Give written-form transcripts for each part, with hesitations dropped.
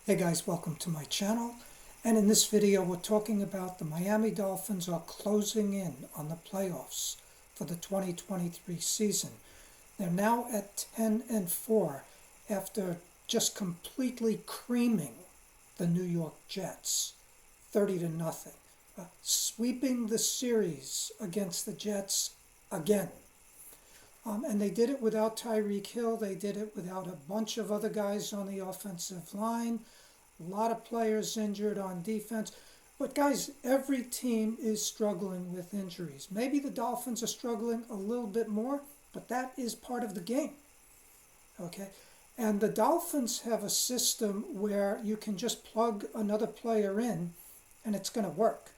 Hey guys, welcome to my channel. And in this video we're talking about the Miami Dolphins are closing in on the playoffs for the 2023 season. They're now at 10-4 after just completely creaming the New York Jets 30-0, sweeping the series against the Jets again. And they did it without Tyreek Hill. They did it without a bunch of other guys on the offensive line. A lot of players injured on defense. But guys, every team is struggling with injuries. Maybe the Dolphins are struggling a little bit more, but that is part of the game. Okay? And the Dolphins have a system where you can just plug another player in and it's going to work.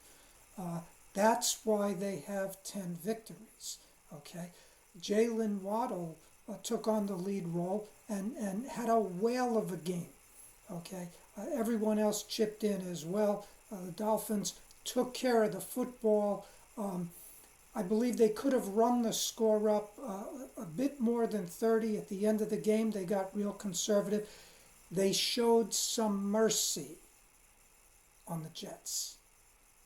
That's why they have 10 victories. Okay? Jalen Waddle took on the lead role and had a whale of a game. Okay, everyone else chipped in as well. The Dolphins took care of the football. I believe they could have run the score up a bit more than 30 at the end of the game. They got real conservative. They showed some mercy on the Jets,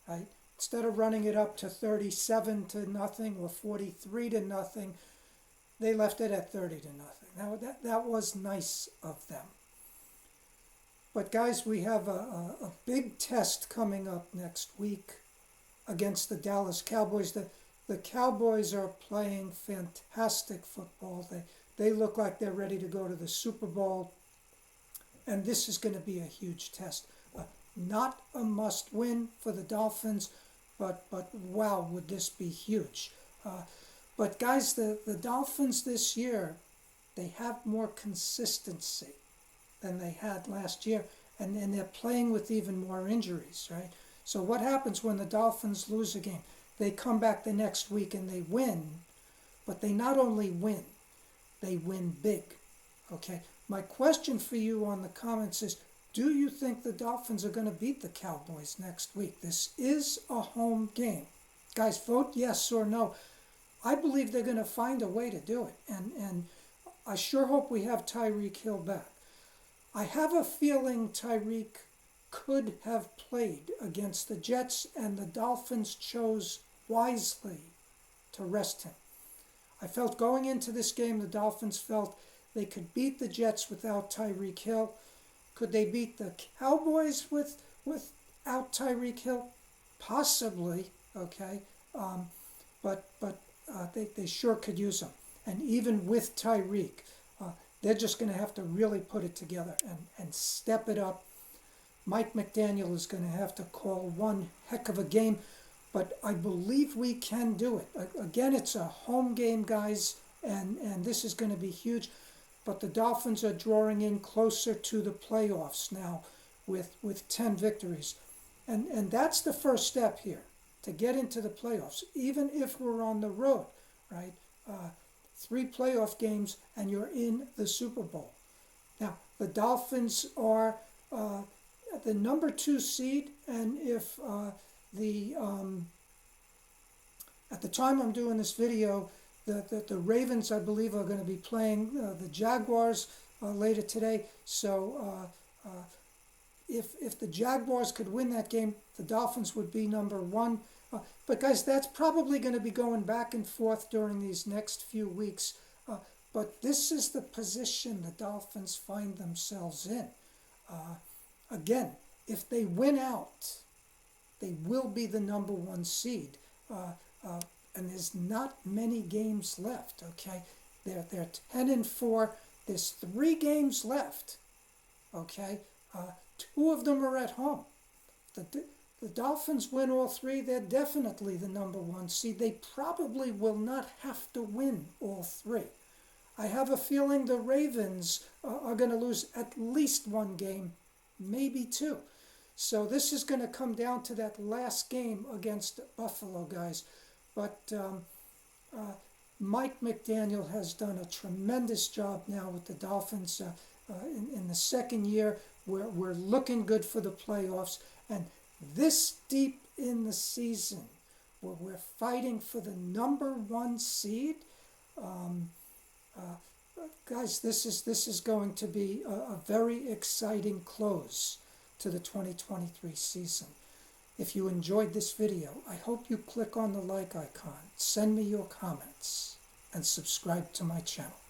right? Instead of running it up to 37-0 or 43-0, they left it at 30-0. Now that was nice of them. But guys, we have a big test coming up next week against the Dallas Cowboys. The Cowboys are playing fantastic football. They look like they're ready to go to the Super Bowl. And this is going to be a huge test. Not a must-win for the Dolphins, but wow, would this be huge. But guys, the Dolphins this year, they have more consistency than they had last year, and they're playing with even more injuries, right? So what happens when the Dolphins lose a game? They come back the next week and they win, but they not only win, they win big, okay? My question for you on the comments is, do you think the Dolphins are going to beat the Cowboys next week? This is a home game. Guys, vote yes or no. I believe they're going to find a way to do it, and I sure hope we have Tyreek Hill back. I have a feeling Tyreek could have played against the Jets, and the Dolphins chose wisely to rest him. I felt going into this game, the Dolphins felt they could beat the Jets without Tyreek Hill. Could they beat the Cowboys without Tyreek Hill? Possibly, okay. But they sure could use him. And even with Tyreek, they're just going to have to really put it together and step it up. Mike McDaniel is going to have to call one heck of a game, but I believe we can do it. Again, it's a home game, guys, and this is going to be huge. But the Dolphins are drawing in closer to the playoffs now with 10 victories. And that's the first step here, to get into the playoffs, even if we're on the road, right? 3 playoff games and you're in the Super Bowl. Now, the Dolphins are the number 2 seed, and if at the time I'm doing this video, the Ravens, I believe, are going to be playing the Jaguars later today. So if the Jaguars could win that game, the Dolphins would be number 1. But guys, that's probably going to be going back and forth during these next few weeks. But this is the position the Dolphins find themselves in. Again, if they win out, they will be the number 1 seed. And there's not many games left, okay? They're 10-4. There's 3 games left, okay? 2 of them are at home. The Dolphins win all 3, they're definitely the number 1 seed. They probably will not have to win all 3. I have a feeling the Ravens are going to lose at least 1 game, maybe 2. So this is going to come down to that last game against Buffalo, guys. But Mike McDaniel has done a tremendous job now with the Dolphins in the second year. We're looking good for the playoffs. And this deep in the season, where we're fighting for the number 1 seed, guys, this is going to be a very exciting close to the 2023 season. If you enjoyed this video, I hope you click on the like icon, send me your comments, and subscribe to my channel.